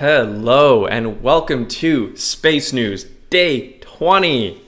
Hello and welcome to Space News Day 20.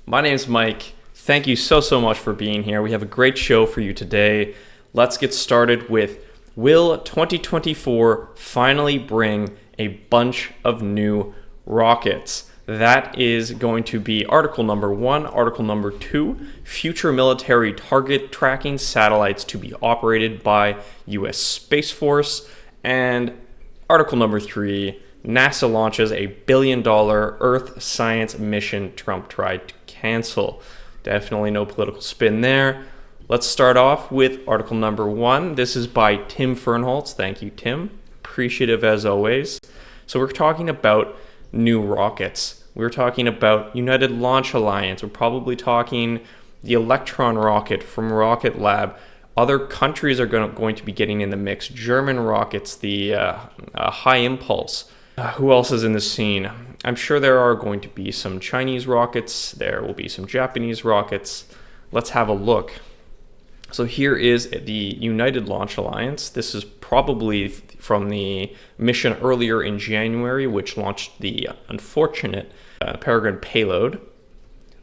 My name's Mike. Thank you so much for being here. We have a great show for you today. Let's get started with, will 2024 finally bring a bunch of new rockets? That is going to be article number 1. Article number 2, future military target tracking satellites to be operated by U.S. Space Force. And article number 3, NASA launches a $1 billion Earth science mission Trump tried to cancel. Definitely no political spin there. Let's start off with article number 1. This is by Tim Fernholz. Thank you, Tim. Appreciative as always. So we're talking about new rockets. We're talking about United Launch Alliance. We're probably talking the Electron rocket from Rocket Lab. Other countries are going to be getting in the mix. German rockets, the High Impulse. Who else is in the scene? I'm sure there are going to be some Chinese rockets. There will be some Japanese rockets. Let's have a look. So here is the United Launch Alliance. This is probably from the mission earlier in January, which launched the unfortunate Peregrine payload.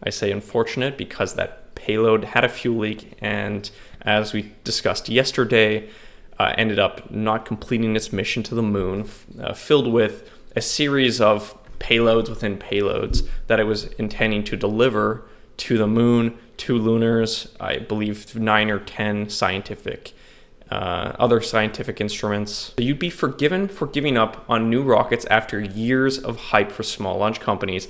I say unfortunate because that payload had a fuel leak, and as we discussed yesterday, ended up not completing its mission to the moon, filled with a series of payloads within payloads that it was intending to deliver to the moon, 2 lunars, I believe 9 or 10 other scientific instruments. You'd be forgiven for giving up on new rockets after years of hype for small launch companies,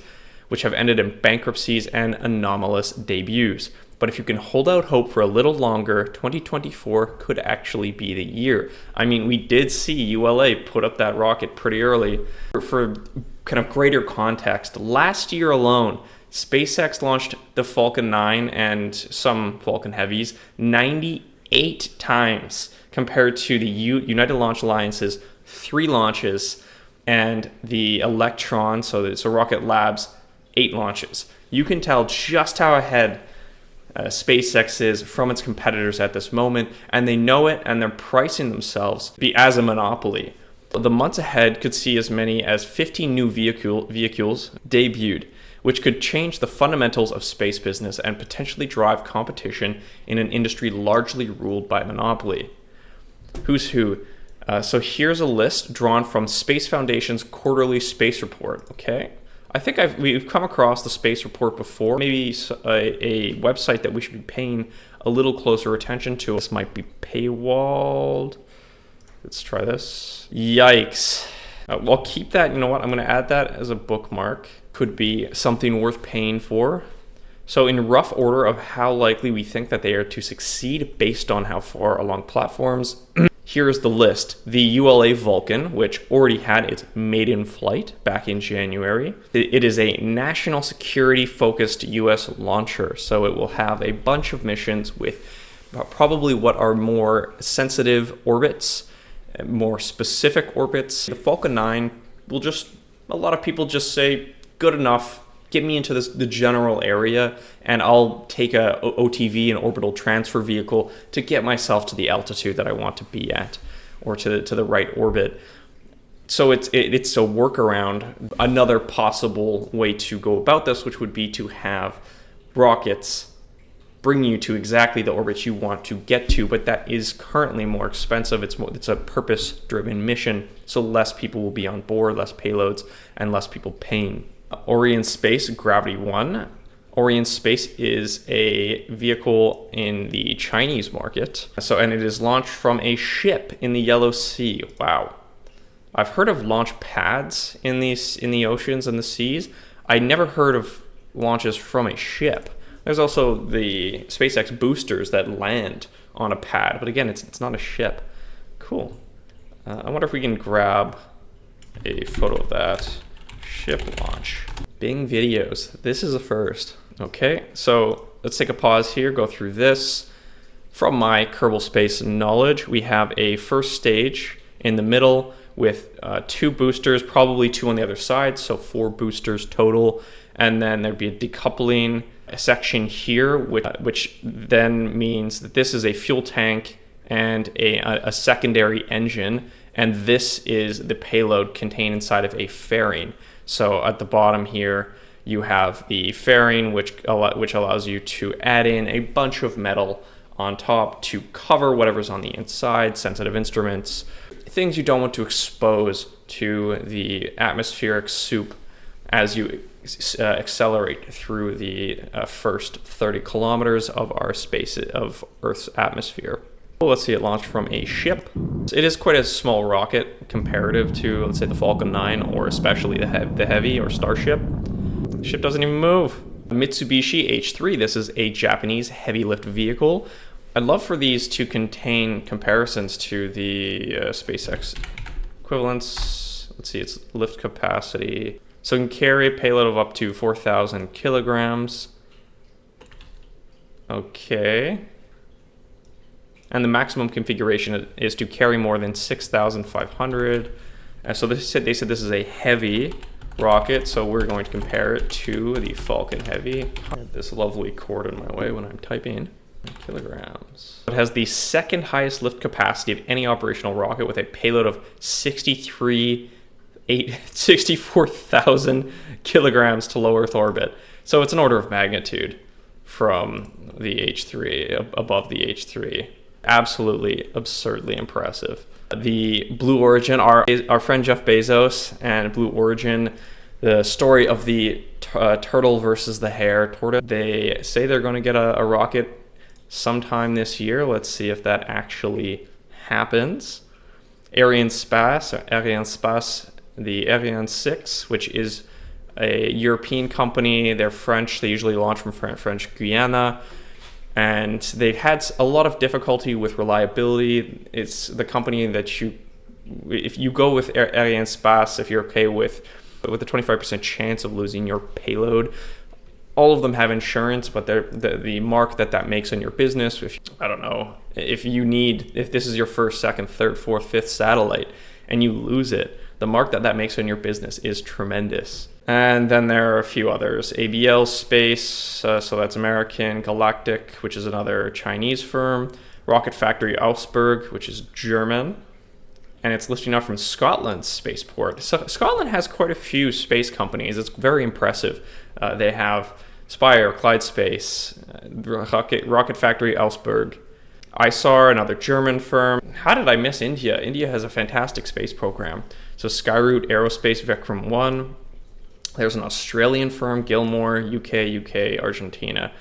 which have ended in bankruptcies and anomalous debuts. But if you can hold out hope for a little longer, 2024 could actually be the year. I mean, we did see ULA put up that rocket pretty early. For kind of greater context, last year alone, SpaceX launched the Falcon 9 and some Falcon Heavies 98 times compared to the United Launch Alliance's 3 launches and the Electron, so Rocket Lab's 8 launches. You can tell just how ahead SpaceX is from its competitors at this moment, and they know it, and they're pricing themselves to be as a monopoly. The months ahead could see as many as 15 new vehicles debuted, which could change the fundamentals of space business and potentially drive competition in an industry largely ruled by monopoly. Who's who? So here's a list drawn from Space Foundation's quarterly space report. Okay, I think we've come across the space report before. Maybe a website that we should be paying a little closer attention to. This might be paywalled. Let's try this. Yikes. I'll keep that. You know what? I'm going to add that as a bookmark. Could be something worth paying for. So in rough order of how likely we think that they are to succeed based on how far along platforms, here's the list. The ULA Vulcan, which already had its maiden flight back in January. It is a national security-focused U.S. launcher, so it will have a bunch of missions with probably what are more sensitive orbits, more specific orbits. The Falcon 9 will a lot of people just say, good enough, get me into the general area, and I'll take a OTV, an orbital transfer vehicle, to get myself to the altitude that I want to be at, or to the right orbit. So it's a workaround. Another possible way to go about this, which would be to have rockets bring you to exactly the orbit you want to get to, but that is currently more expensive. It's a purpose-driven mission, so less people will be on board, less payloads, and less people paying. Orion Space Gravity 1. Orion Space is a vehicle in the Chinese market. And it is launched from a ship in the Yellow Sea. Wow. I've heard of launch pads in the oceans and the seas. I never heard of launches from a ship. There's also the SpaceX boosters that land on a pad, but again, it's not a ship. Cool. I wonder if we can grab a photo of that. Ship launch. Bing videos. This is a first. Okay, so let's take a pause here, go through this. From my Kerbal Space knowledge, we have a first stage in the middle with 2 boosters, probably 2 on the other side, so 4 boosters total. And then there'd be a decoupling section here, which then means that this is a fuel tank and a secondary engine, And this is the payload contained inside of a fairing. So at the bottom here, you have the fairing, which allows you to add in a bunch of metal on top to cover whatever's on the inside, sensitive instruments, things you don't want to expose to the atmospheric soup as you accelerate through the first 30 kilometers of of Earth's atmosphere. Let's see it launched from a ship. It is quite a small rocket comparative to, let's say, the Falcon 9 or especially the Heavy or Starship. The ship doesn't even move. Mitsubishi H3, this is a Japanese heavy lift vehicle. I'd love for these to contain comparisons to the SpaceX equivalents. Let's see, its lift capacity. So it can carry a payload of up to 4,000 kilograms. Okay. And the maximum configuration is to carry more than 6,500. So they said this is a heavy rocket, so we're going to compare it to the Falcon Heavy. This lovely cord in my way when I'm typing. Kilograms. It has the second highest lift capacity of any operational rocket with a payload of 64,000 kilograms to low Earth orbit. So it's an order of magnitude from the H3, above the H3. Absolutely absurdly impressive. The Blue Origin, our friend Jeff Bezos and Blue Origin, the story of the turtle versus the hare tortoise. They say they're going to get a rocket sometime this year. Let's see if that actually happens. Arianespace, the Ariane 6, which is a European company. They're French. They usually launch from French Guiana. And they've had a lot of difficulty with reliability. It's the company that if you go with Arianespace, if you're okay with a 25% chance of losing your payload, all of them have insurance, but the mark that makes on your business, if this is your first, second, third, fourth, fifth satellite and you lose it, the mark that makes on your business is tremendous. And then there are a few others. ABL Space, so that's American. Galactic, which is another Chinese firm. Rocket Factory Augsburg, which is German. And it's lifting off from Scotland's spaceport. So Scotland has quite a few space companies. It's very impressive. They have Spire, Clyde Space, Rocket Factory Augsburg, ISAR, another German firm. How did I miss India? India has a fantastic space program. So Skyroot Aerospace, Vikram 1. There's an Australian firm, Gilmore, UK, Argentina.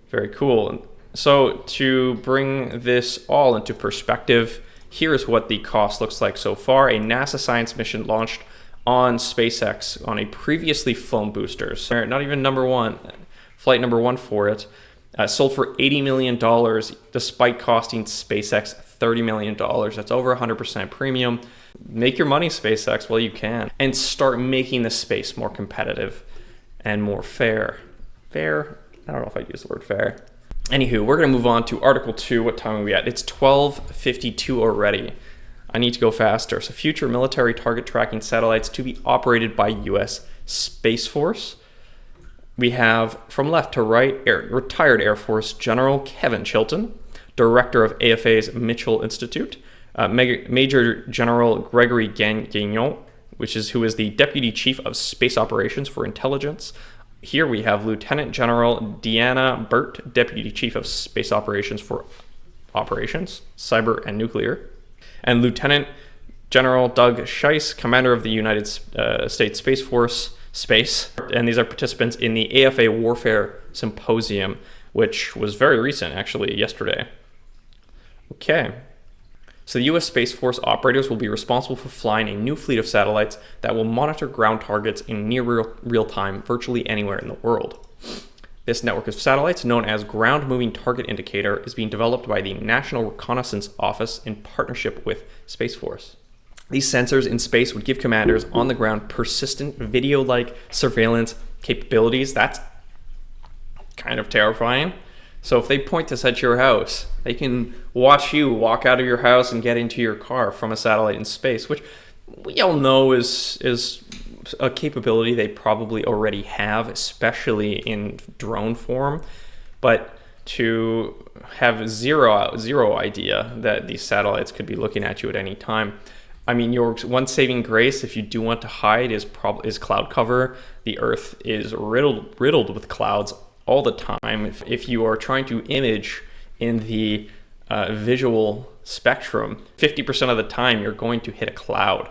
Very cool. So to bring this all into perspective, here's what the cost looks like so far. A NASA science mission launched on SpaceX on a previously flown booster. So not even flight number one for it. Sold for $80 million despite costing SpaceX $30 million. That's over 100% premium. Make your money, SpaceX, while you can, and start making the space more competitive and more fair. Fair? I don't know if I'd use the word fair. Anywho, we're going to move on to Article 2. What time are we at? It's 12:52 already. I need to go faster. So future military target tracking satellites to be operated by U.S. Space Force. We have, from left to right, retired Air Force General Kevin Chilton, director of AFA's Mitchell Institute, Major General Gregory Gagnon, who is the Deputy Chief of Space Operations for Intelligence. Here we have Lieutenant General Deanna Burt, Deputy Chief of Space Operations for Operations, Cyber and Nuclear, and Lieutenant General Doug Scheiss, Commander of the United States Space Force, Space. And these are participants in the AFA Warfare Symposium, which was very recent, actually, yesterday. Okay. So the U.S. Space Force operators will be responsible for flying a new fleet of satellites that will monitor ground targets in near real time virtually anywhere in the world. This network of satellites, known as Ground Moving Target Indicator, is being developed by the National Reconnaissance Office in partnership with Space Force. These sensors in space would give commanders on the ground persistent video-like surveillance capabilities. That's kind of terrifying. So if they point this at your house, they can watch you walk out of your house and get into your car from a satellite in space, which we all know is a capability they probably already have, especially in drone form. But to have zero idea that these satellites could be looking at you at any time, I mean, your one saving grace, if you do want to hide, is cloud cover. The Earth is riddled with clouds all the time. If you are trying to image in the visual spectrum, 50% of the time you're going to hit a cloud.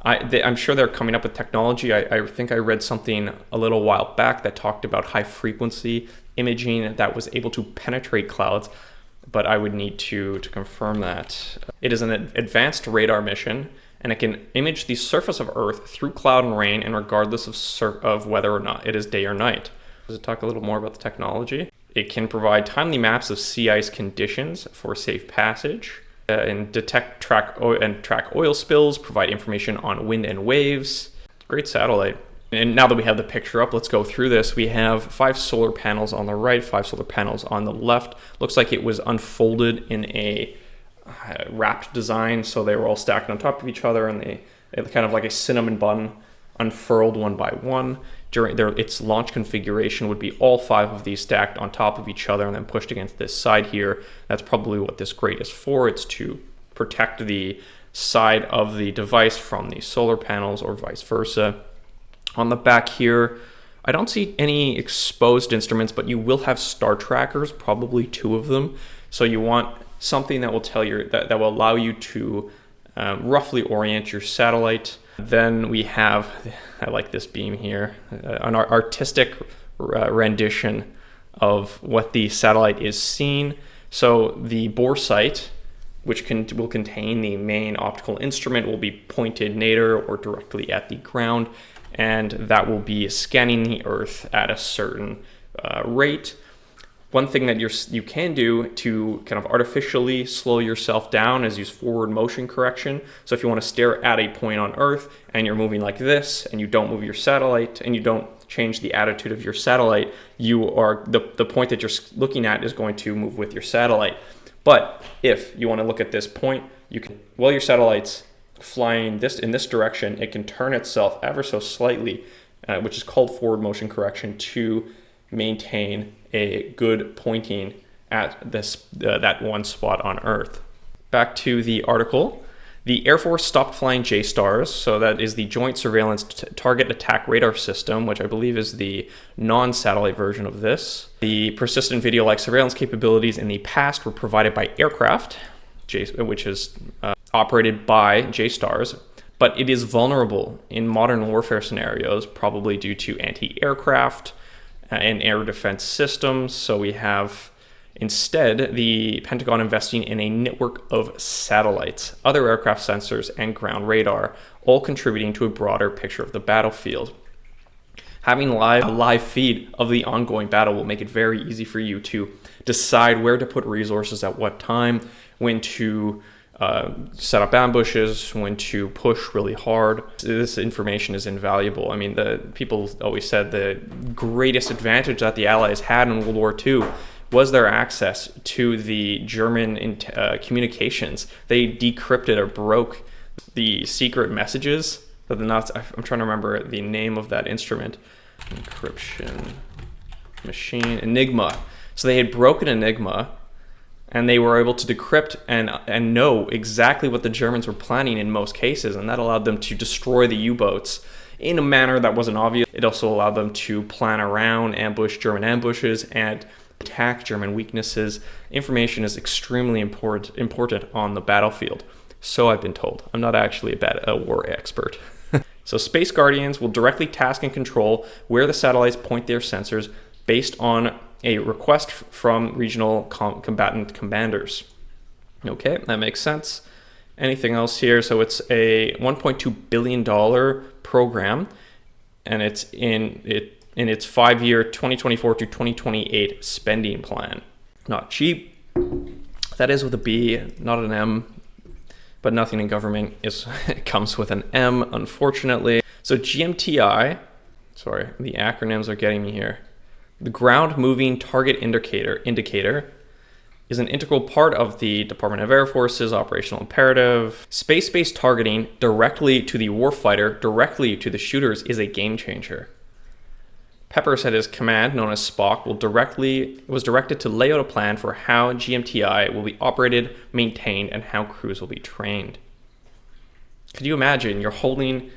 I'm sure they're coming up with technology. I think I read something a little while back that talked about high frequency imaging that was able to penetrate clouds, but I would need to confirm that. It is an advanced radar mission, and it can image the surface of Earth through cloud and rain, and regardless of whether or not it is day or night. Does it talk a little more about the technology? It can provide timely maps of sea ice conditions for safe passage, and track oil spills, provide information on wind and waves. Great satellite. And now that we have the picture up, let's go through this. We have 5 solar panels on the right, 5 solar panels on the left. Looks like it was unfolded in a wrapped design, so they were all stacked on top of each other, and they kind of like a cinnamon bun, unfurled one by one. During its launch configuration would be all 5 of these stacked on top of each other and then pushed against this side here. That's probably what this grate is for. It's to protect the side of the device from the solar panels or vice versa. On the back here, I don't see any exposed instruments, but you will have star trackers, probably 2 of them. So you want something that will tell you that will allow you to roughly orient your satellite. Then we have, I like this beam here, an artistic rendition of what the satellite is seeing. So the bore sight, which will contain the main optical instrument, will be pointed nadir or directly at the ground, and that will be scanning the Earth at a certain rate. One thing that you can do to kind of artificially slow yourself down is use forward motion correction. So if you want to stare at a point on Earth and you're moving like this, and you don't move your satellite, and you don't change the attitude of your satellite, the point that you're looking at is going to move with your satellite. But if you want to look at this point, you can, while your satellite's flying in this direction, it can turn itself ever so slightly, which is called forward motion correction, to maintain a good pointing at that one spot on Earth. Back to the article. The Air Force stopped flying JSTARS, so that is the Joint Surveillance Target Attack Radar System, which I believe is the non-satellite version of this. The persistent video-like surveillance capabilities in the past were provided by aircraft, which is operated by JSTARS, but it is vulnerable in modern warfare scenarios, probably due to anti-aircraft and air defense systems. So we have instead the Pentagon investing in a network of satellites, other aircraft sensors, and ground radar, all contributing to a broader picture of the battlefield. Having a live feed of the ongoing battle will make it very easy for you to decide where to put resources at what time, when to set up ambushes, when to push really hard. This information is invaluable. I mean, the people always said the greatest advantage that the Allies had in World War II was their access to the German communications. They decrypted or broke the secret messages that the Nazis, I'm trying to remember the name of that instrument. Encryption machine, Enigma. So they had broken Enigma, and they were able to decrypt and know exactly what the Germans were planning in most cases, and that allowed them to destroy the U-boats in a manner that wasn't obvious. It also allowed them to plan around, ambush German ambushes, and attack German weaknesses. Information is extremely important on the battlefield. So I've been told. I'm not actually a war expert. So Space Guardians will directly task and control where the satellites point their sensors based on a request from regional combatant commanders. Okay, that makes sense. Anything else here? So it's a $1.2 billion program, and it's in its 5-year 2024 to 2028 spending plan. Not cheap. That is with a B, not an M. But nothing in government comes with an M, unfortunately. So GMTI, sorry, the acronyms are getting me here. The Ground Moving Target Indicator is an integral part of the Department of Air Force's operational imperative. Space-based targeting directly to the warfighter, directly to the shooters, is a game changer. Pepper said his command, known as Spock, was directed to lay out a plan for how GMTI will be operated, maintained, and how crews will be trained. Could you imagine you're holding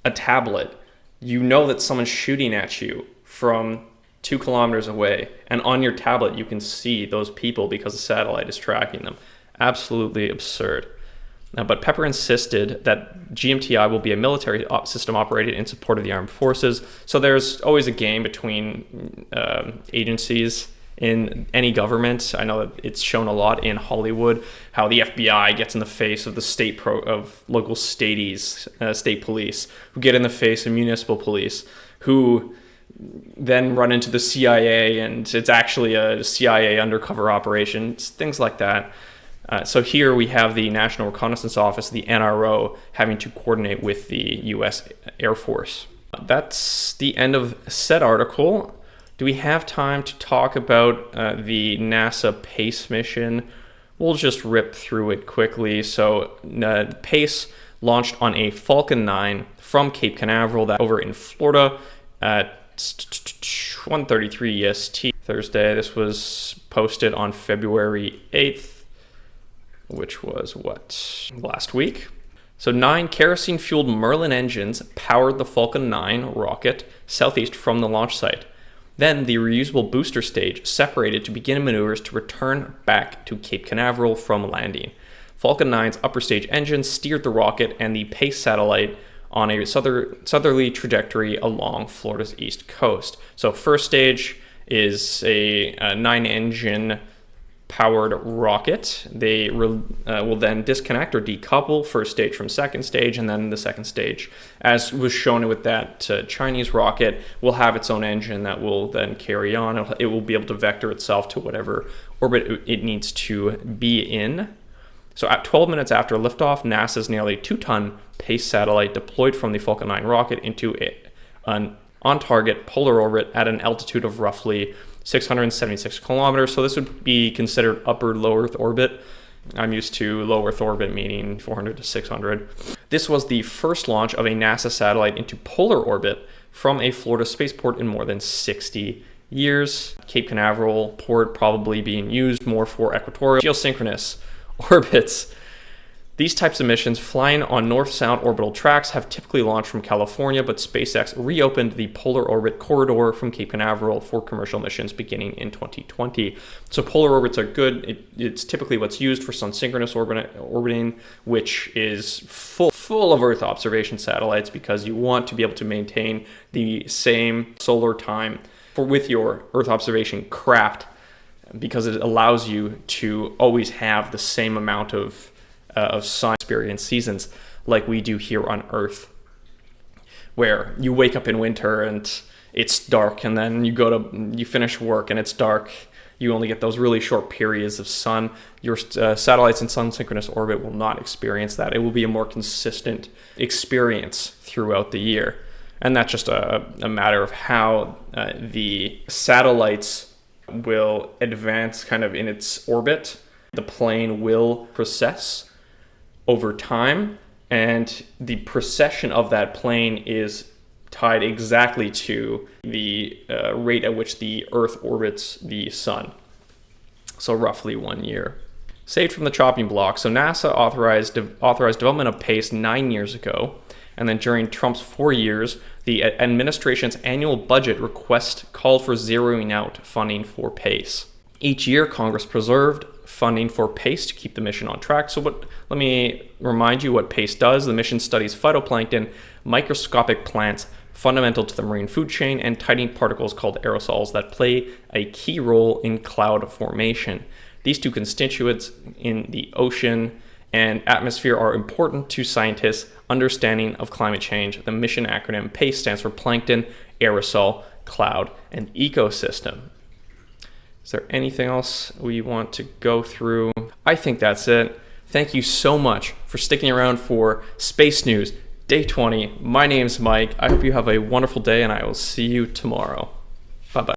a tablet, you know that someone's shooting at you from 2 kilometers away, and on your tablet you can see those people because the satellite is tracking them. Absolutely absurd. But Pepper insisted that GMTI will be a military system operated in support of the armed forces. So there's always a game between agencies in any government. I know that it's shown a lot in Hollywood, how the FBI gets in the face of the of local state police, who get in the face of municipal police, who then run into the CIA, and it's actually a CIA undercover operation, things like that. So here we have the National Reconnaissance Office, the NRO, having to coordinate with the U.S. Air Force. That's the end of said article. Do we have time to talk about the NASA PACE mission? We'll just rip through it quickly. So PACE launched on a Falcon 9 from Cape Canaveral, that over in Florida at 1:33 EST Thursday. This was posted on February 8th, which was last week. So 9 kerosene-fueled Merlin engines powered the Falcon 9 rocket southeast from the launch site. Then the reusable booster stage separated to begin maneuvers to return back to Cape Canaveral from landing. Falcon 9's upper stage engines steered the rocket and the PACE satellite on a southerly trajectory along Florida's east coast. So first stage is a 9-engine powered rocket. They will then disconnect or decouple first stage from second stage, and then the second stage, as was shown with that Chinese rocket, will have its own engine that will then carry on. It will be able to vector itself to whatever orbit it needs to be in. So at 12 minutes after liftoff, NASA's nearly 2-ton PACE satellite deployed from the Falcon 9 rocket into an on-target polar orbit at an altitude of roughly 676 kilometers. So this would be considered upper low Earth orbit. I'm used to low Earth orbit, meaning 400 to 600. This was the first launch of a NASA satellite into polar orbit from a Florida spaceport in more than 60 years. Cape Canaveral port probably being used more for equatorial geosynchronous orbits. These types of missions flying on north-south orbital tracks have typically launched from California, but SpaceX reopened the polar orbit corridor from Cape Canaveral for commercial missions beginning in 2020. So polar orbits are good. It's typically what's used for sun-synchronous orbiting, which is full of Earth observation satellites, because you want to be able to maintain the same solar time with your Earth observation craft, because it allows you to always have the same amount of sun experience seasons like we do here on Earth, where you wake up in winter and it's dark, and then you finish work and it's dark. You only get those really short periods of sun. Your satellites in sun synchronous orbit will not experience that. It will be a more consistent experience throughout the year. And that's just a matter of how the satellites will advance kind of in its orbit. The plane will precess over time, and the precession of that plane is tied exactly to the rate at which the Earth orbits the sun. So roughly 1 year. Saved from the chopping block. So NASA authorized development of PACE 9 years ago, and then during Trump's 4 years, the administration's annual budget request called for zeroing out funding for PACE. Each year, Congress preserved funding for PACE to keep the mission on track. So let me remind you what PACE does. The mission studies phytoplankton, microscopic plants fundamental to the marine food chain, and tiny particles called aerosols that play a key role in cloud formation. These two constituents in the ocean and atmosphere are important to scientists' understanding of climate change. The mission acronym PACE stands for Plankton, Aerosol, Cloud, and Ecosystem. Is there anything else we want to go through? I think that's it. Thank you so much for sticking around for Space News Day 20. My name's Mike. I hope you have a wonderful day, and I will see you tomorrow.